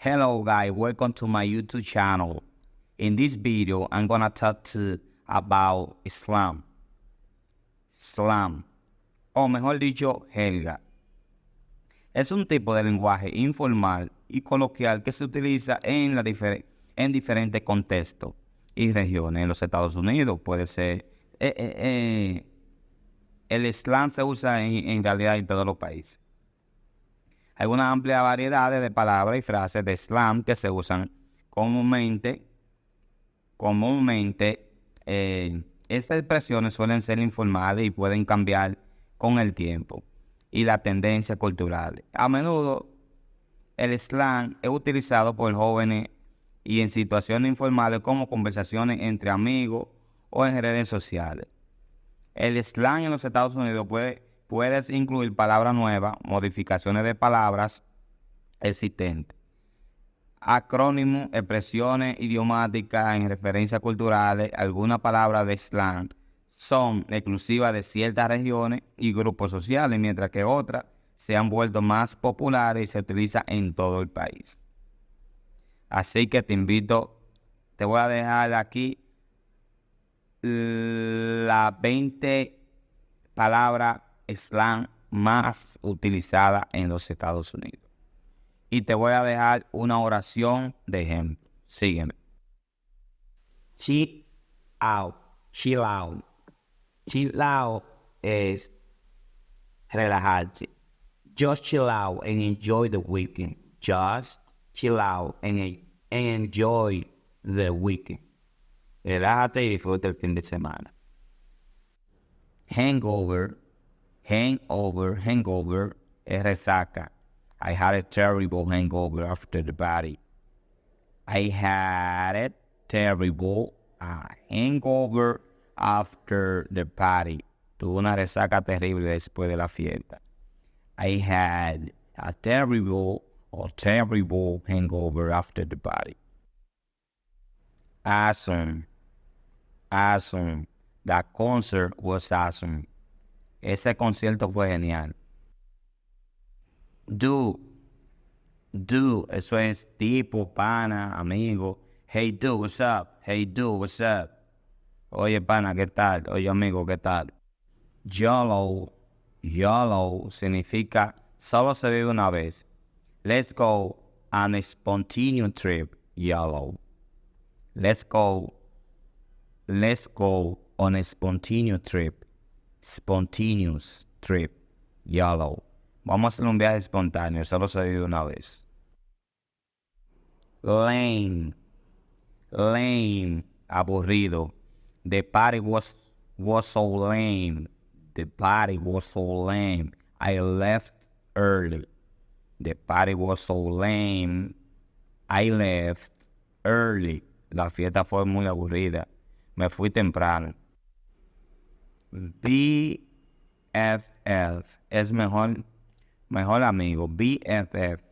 Hello guys, welcome to my YouTube channel. In this video, I'm gonna talk about Slang, o mejor dicho, jerga. Es un tipo de lenguaje informal y coloquial que se utiliza en diferentes contextos y regiones. En los Estados Unidos puede ser, el slang se usa en realidad en todos los países. Hay una amplia variedad de palabras y frases de slang que se usan comúnmente. Estas expresiones suelen ser informales y pueden cambiar con el tiempo y las tendencias culturales. A menudo, el slang es utilizado por jóvenes y en situaciones informales como conversaciones entre amigos o en redes sociales. El slang en los Estados Unidos puede incluir palabras nuevas, modificaciones de palabras existentes, acrónimos, expresiones idiomáticas en referencias culturales. Algunas palabras de slang son exclusivas de ciertas regiones y grupos sociales, mientras que otras se han vuelto más populares y se utilizan en todo el país. Así que te voy a dejar aquí las 20 palabras slang más utilizadas en los Estados Unidos. Y te voy a dejar una oración de ejemplo. Sígueme. Chill out, chill out. Chill out es relajarse. Just chill out and enjoy the weekend. Just chill out and enjoy the weekend. Relájate y disfruta el fin de semana. Hangover es resaca. I had a terrible hangover after the party. I had a terrible hangover after the party. Tuve una resaca terrible después de la fiesta. I had a terrible hangover after the party. Awesome. That concert was awesome. Ese concierto fue genial. Dude, eso es tipo, pana, amigo. Hey dude, what's up? Hey dude, what's up? Oye, pana, ¿qué tal? Oye, amigo, ¿qué tal? YOLO significa solo se vive una vez. Let's go on a spontaneous trip, YOLO. Let's go on a spontaneous trip, YOLO. Vamos a hacer un viaje espontáneo, solo se vive una vez. Lame, aburrido. The party was so lame. The party was so lame. I left early. The party was so lame. I left early. La fiesta fue muy aburrida. Me fui temprano. BFF es mejor amigo. BFF.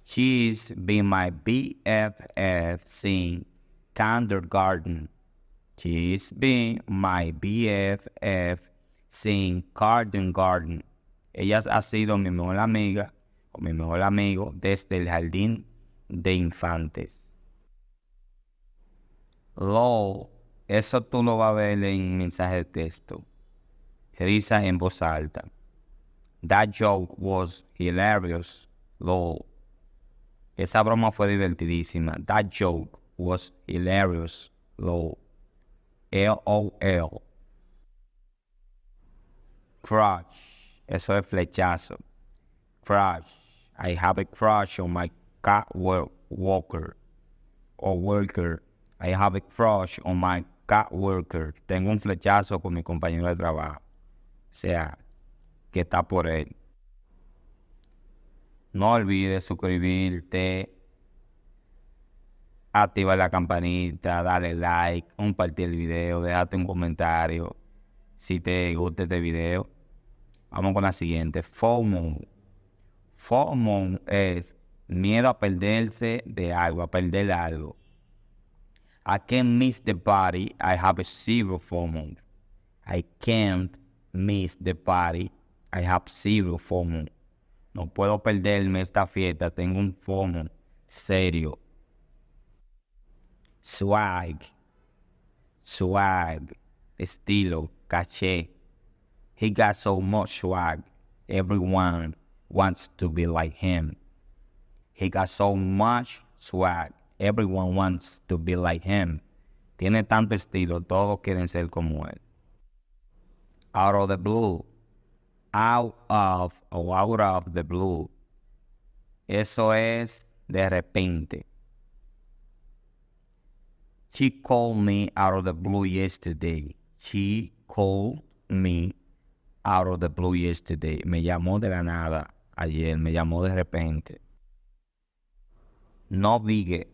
She's been my BFF since kindergarten. She's been my BFF since kindergarten. Ella ha sido mi mejor amiga o mi mejor amigo desde el jardín de infantes. LOL, eso tú lo vas a ver en mensaje de texto. Risa en voz alta. That joke was hilarious. LOL. Esa broma fue divertidísima. That joke was hilarious. LOL. LOL. Crush. Eso es flechazo. Crush. I have a crush on my cat worker. I have a crush on my cat worker. Tengo un flechazo con mi compañero de trabajo. O sea, que está por él. No olvides suscribirte, activar la campanita, darle like, compartir el video, déjate un comentario si te gusta este video. Vamos con la siguiente. FOMO. FOMO es miedo a perderse de algo, a perder algo. I can't miss the party. I have a zero FOMO. I can't miss the party. I have zero FOMO. No puedo perderme esta fiesta. Tengo un FOMO. serio. Swag, estilo, caché. He got so much swag, everyone wants to be like him. He got so much swag, everyone wants to be like him. Tiene tanto estilo, todos quieren ser como él. Out of the blue, out of the blue. Eso es de repente. She called me out of the blue yesterday. She called me out of the blue yesterday. Me llamó de la nada ayer, me llamó de repente. No big,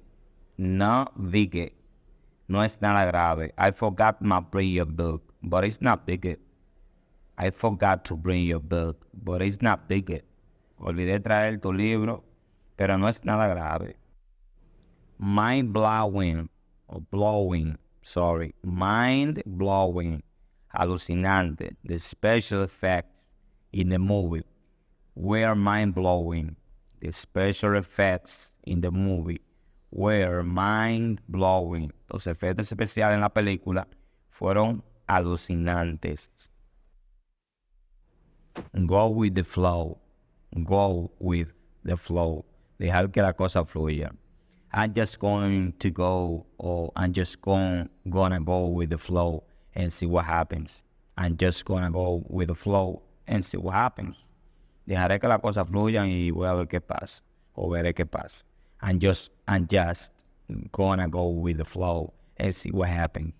no big. No es nada grave. I forgot my bring your book, but it's not big. I forgot to bring your book, but it's not big. Olvidé traer tu libro, pero no es nada grave. Mind blowing, alucinante. The special effects in the movie were mind blowing. The special effects in the movie were mind blowing. Los efectos especiales en la película fueron alucinantes. Go with the flow. Go with the flow. Dejar que la cosa fluya. I'm just going to go, or I'm just gonna go with the flow and see what happens. I'm just gonna go with the flow and see what happens. Dejaré que la cosa fluyan y voy a ver qué pasa, o veré qué pasa. I'm just gonna go with the flow and see what happens.